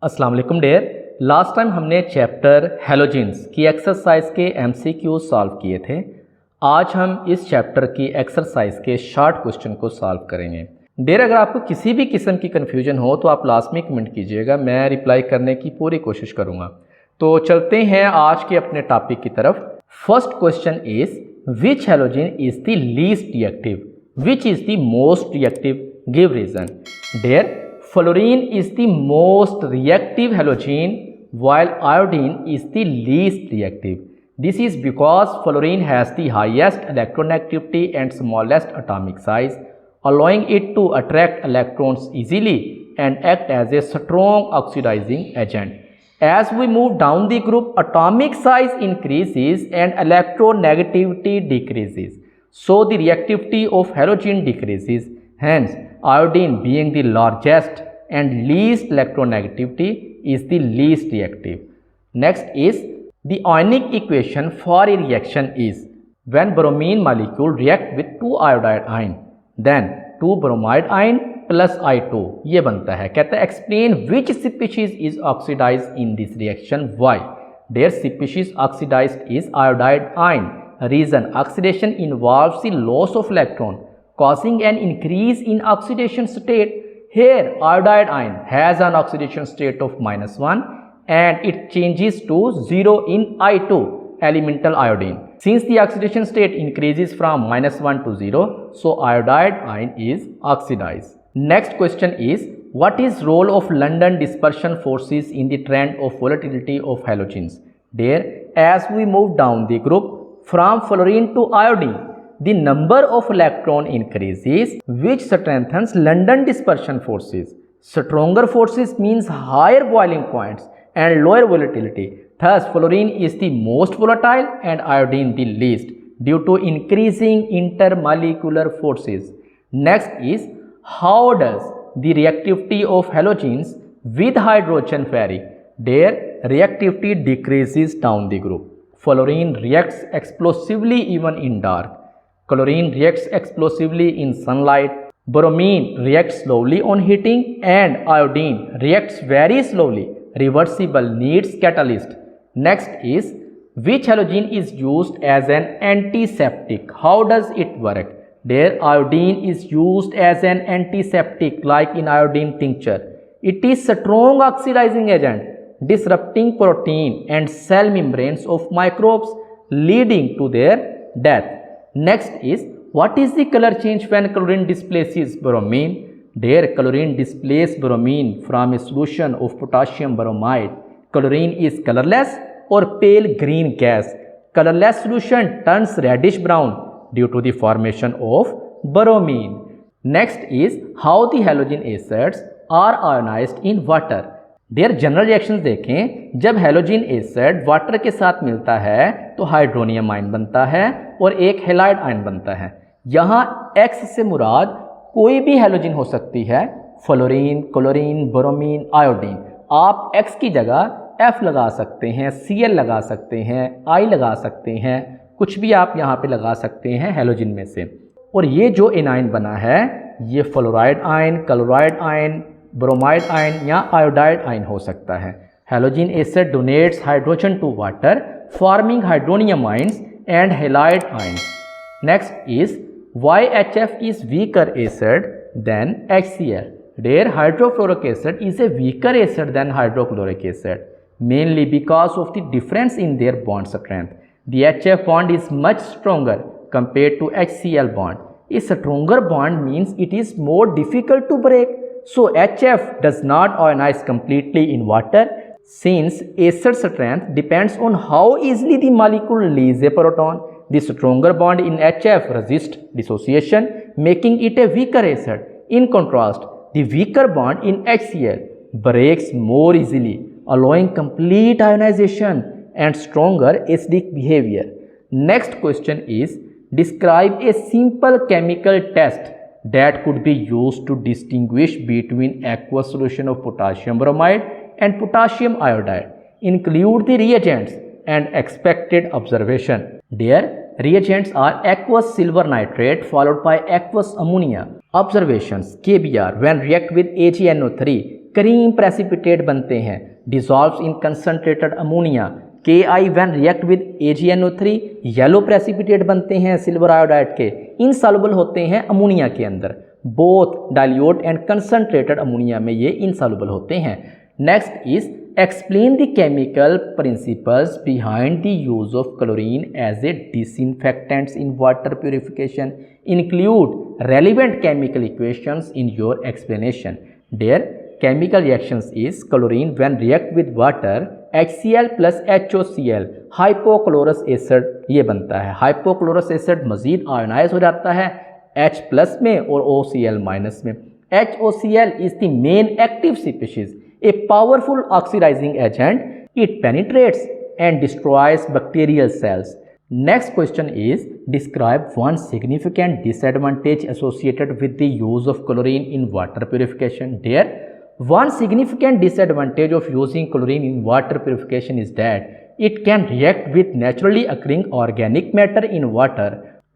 अस्सलाम वालेकुम dear. Last time हमने चैप्टर हैलोजेंस की एक्सरसाइज के एमसीक्यू सॉल्व किए थे। आज हम इस चैप्टर की एक्सरसाइज के शॉर्ट क्वेश्चन को सॉल्व करेंगे। डियर, अगर आपको किसी भी किस्म की कन्फ्यूजन हो तो आप लास्ट में कमेंट कीजिएगा, मैं रिप्लाई करने की पूरी कोशिश करूँगा। तो चलते हैं आज के अपने टॉपिक की तरफ। First question is which halogen is the least reactive, which is the most reactive, give reason. Dear, fluorine is the most reactive halogen while iodine is the least reactive. This is because fluorine has the highest electronegativity and smallest atomic size, allowing it to attract electrons easily and act as a strong oxidizing agent. As we move down the group, atomic size increases and electronegativity decreases. So the reactivity of halogen decreases. Hence, iodine being the largest and least electronegativity is the least reactive. Next is the ionic equation for a reaction is when bromine molecule react with 2 iodide ion, then 2 bromide ion plus I2 ये बनता है। कहता है explain which species is oxidized in this reaction, why? Their species oxidized is iodide ion. Reason, oxidation involves the loss of electron causing an increase in oxidation state. Here iodide ion has an oxidation state of -1 and it changes to 0 in I2 elemental iodine. Since the oxidation state increases from -1 to 0, so iodide ion is oxidized. Next question is what is role of London dispersion forces in the trend of volatility of halogens? There, as we move down the group from fluorine to iodine, the number of electron increases, which strengthens London dispersion forces. Stronger forces means higher boiling points and lower volatility. Thus, fluorine is the most volatile and iodine the least due to increasing intermolecular forces. Next is how does the reactivity of halogens with hydrogen vary? Their reactivity decreases down the group. Fluorine reacts explosively even in dark. Chlorine reacts explosively in sunlight. Bromine reacts slowly on heating and iodine reacts very slowly. Reversible needs catalyst. Next is which halogen is used as an antiseptic? How does it work? There iodine is used as an antiseptic like in iodine tincture. It is strong oxidizing agent disrupting protein and cell membranes of microbes leading to their death. Next is what is the color change when chlorine displaces bromine? There chlorine displaces bromine from a solution of potassium bromide. Chlorine is colorless or pale green gas. Colorless solution turns reddish brown due to the formation of bromine. Next is how the halogen acids are ionized in water. There general reactions देखें, जब halogen acid water के साथ मिलता है तो hydronium ion बनता है और एक हैलाइड आयन बनता है। यहाँ X से मुराद कोई भी हैलोजन हो सकती है, फ्लोरीन, क्लोरीन, ब्रोमीन, आयोडीन। आप X की जगह F लगा सकते हैं, Cl लगा सकते हैं, I लगा सकते हैं, कुछ भी आप यहाँ पे लगा सकते हैं हैलोजन में से। और ये जो एनाइन बना है ये fluoride ion, chloride ion, bromide ion या आयोडाइड आयन हो सकता है। Halogen acid donates hydrogen to water forming hydronium ions and halide ions. Next is why HF is weaker acid than HCl? There hydrofluoric acid is a weaker acid than hydrochloric acid mainly because of the difference in their bond strength. The HF bond is much stronger compared to HCl bond. A stronger bond means it is more difficult to break. So HF does not ionize completely in water since acid strength depends on how easily the molecule releases a proton. The stronger bond in HF resists dissociation, making it a weaker acid. In contrast, the weaker bond in HCl breaks more easily, allowing complete ionization and stronger acidic behavior. Next question is describe a simple chemical test that could be used to distinguish between aqueous solution of potassium bromide and potassium iodide. Include the reagents and expected observation. Their reagents are aqueous silver nitrate followed by aqueous ammonia. Observations: KBr when react with AgNO3 cream precipitate बनते हैं। Dissolves in concentrated ammonia. Ki when react with AgNO3 yellow precipitate बनते हैं silver iodide के, insoluble होते हैं ammonia के अंदर। Both dilute and concentrated ammonia में ये इनसॉल्युबल होते हैं। Next is explain the chemical principles behind the use of chlorine as a disinfectants in water purification. Include relevant chemical equations in your explanation. There chemical reactions is chlorine when react with water HCl plus HOCl hypochlorous acid ये बनता है। Hypochlorous acid मजीद ionise हो जाता है H plus में और OCl minus में। HOCl is the main active species, a powerful oxidizing agent. It penetrates and destroys bacterial cells. Next question is describe one significant disadvantage associated with the use of chlorine in water purification. There one significant disadvantage of using chlorine in water purification is that it can react with naturally occurring organic matter in water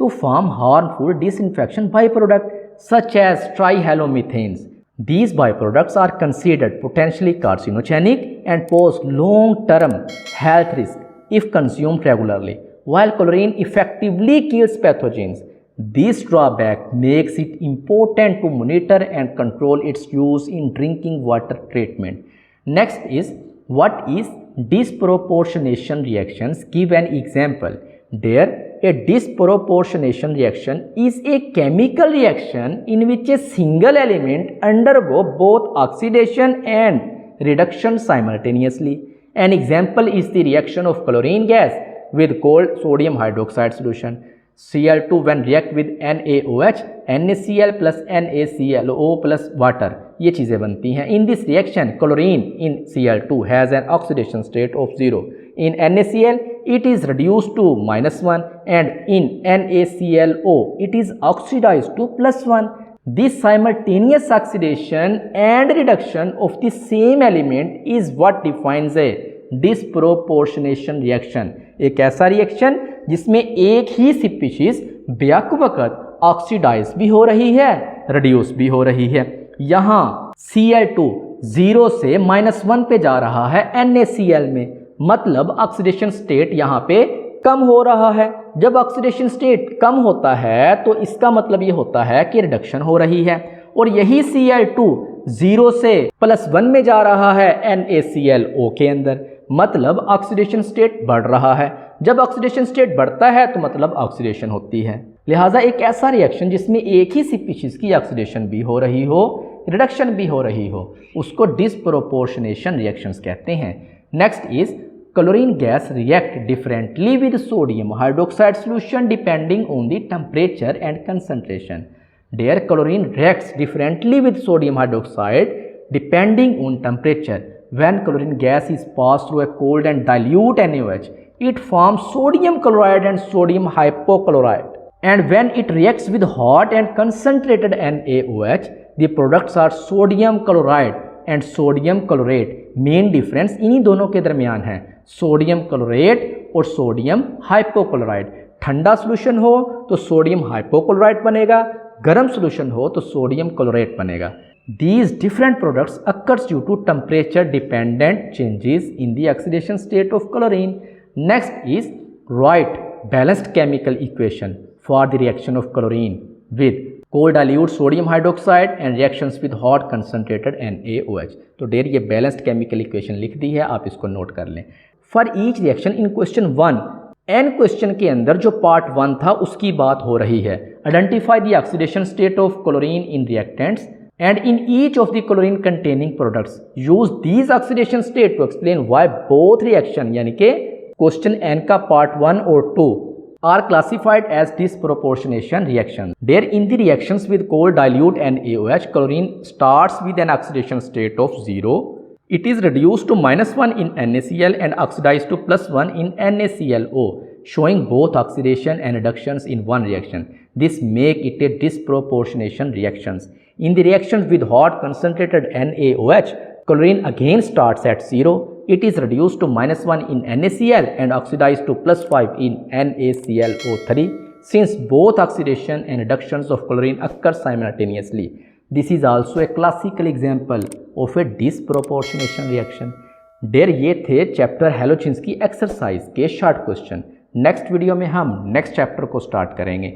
to form harmful disinfection byproducts such as trihalomethanes. These byproducts are considered potentially carcinogenic and pose long-term health risk if consumed regularly. While chlorine effectively kills pathogens, this drawback makes it important to monitor and control its use in drinking water treatment. Next is what is disproportionation reactions? Give an example. There, a disproportionation reaction is a chemical reaction in which a single element undergo both oxidation and reduction simultaneously. An example is the reaction of chlorine gas with cold sodium hydroxide solution. Cl2 when react with NaOH, NaCl plus NaClO plus water ये चीज़ें बनती हैं। In this reaction, chlorine in Cl2 has an oxidation state of 0. In NaCl, it is reduced to -1 and in NaClO, it is oxidized to +1. This simultaneous oxidation and reduction of the same element is what defines a disproportionation reaction. एक ऐसा reaction जिसमें एक ही species bake वक्त oxidise भी हो रही है, reduce भी हो रही है। यहाँ Cl2 0 से -1 पे जा रहा है NaCl में, मतलब ऑक्सीडेशन स्टेट यहाँ पे कम हो रहा है। जब ऑक्सीडेशन स्टेट कम होता है तो इसका मतलब ये होता है कि रिडक्शन हो रही है, और यही Cl2 0 से +1 में जा रहा है NaClO के अंदर, मतलब ऑक्सीडेशन स्टेट बढ़ रहा है। जब ऑक्सीडेशन स्टेट बढ़ता है तो मतलब ऑक्सीडेशन होती है। लिहाजा एक ऐसा रिएक्शन जिसमें एक ही स्पीशीज की ऑक्सीडेशन भी हो रही हो, रिडक्शन भी हो रही हो, उसको डिस्प्रोपोर्शनेशन रिएक्शंस कहते हैं। Next is chlorine gas react differently with sodium hydroxide solution depending on the temperature and concentration. There chlorine reacts differently with sodium hydroxide depending on temperature. When chlorine gas is passed through a cold and dilute NaOH, it forms sodium chloride and sodium hypochlorite. And when it reacts with hot and concentrated NaOH, the products are sodium chloride and sodium chlorate. Main difference इन्हीं दोनों के दरमियान है, sodium chlorate और sodium hypochloride. ठंडा solution हो तो sodium hypochloride बनेगा, गर्म सोल्यूशन हो तो सोडियम क्लोरेट बनेगा। These different products occurs due to temperature dependent changes in the oxidation state of chlorine. Next is write balanced chemical equation for the reaction of chlorine with cold dilute sodium hydroxide and reactions with hot concentrated NaOH. तो there ये balanced chemical equation लिख दी है, आप इसको note कर लें। For each reaction in question 1, in question के अंदर जो पार्ट 1 था उसकी बात हो रही है। Identify the oxidation state of chlorine in reactants and in each of the chlorine containing products use these oxidation state to explain why both reaction यानी कि क्वेश्चन n का पार्ट 1 और 2 are classified as disproportionation reactions. There in the reactions with cold dilute NaOH, chlorine starts with an oxidation state of 0. It is reduced to -1 in NaCl and oxidized to +1 in NaClO, showing both oxidation and reductions in one reaction. This make it a disproportionation reactions. In the reactions with hot concentrated NaOH, chlorine again starts at 0. It is reduced to -1 in NaCl and oxidized to +5 in NaClO3. Since both oxidation and reductions of chlorine occur simultaneously, this is also a classical example of a disproportionation reaction. There ये थे chapter halogens की exercise के short question. Next video में हम next chapter को start करेंगे।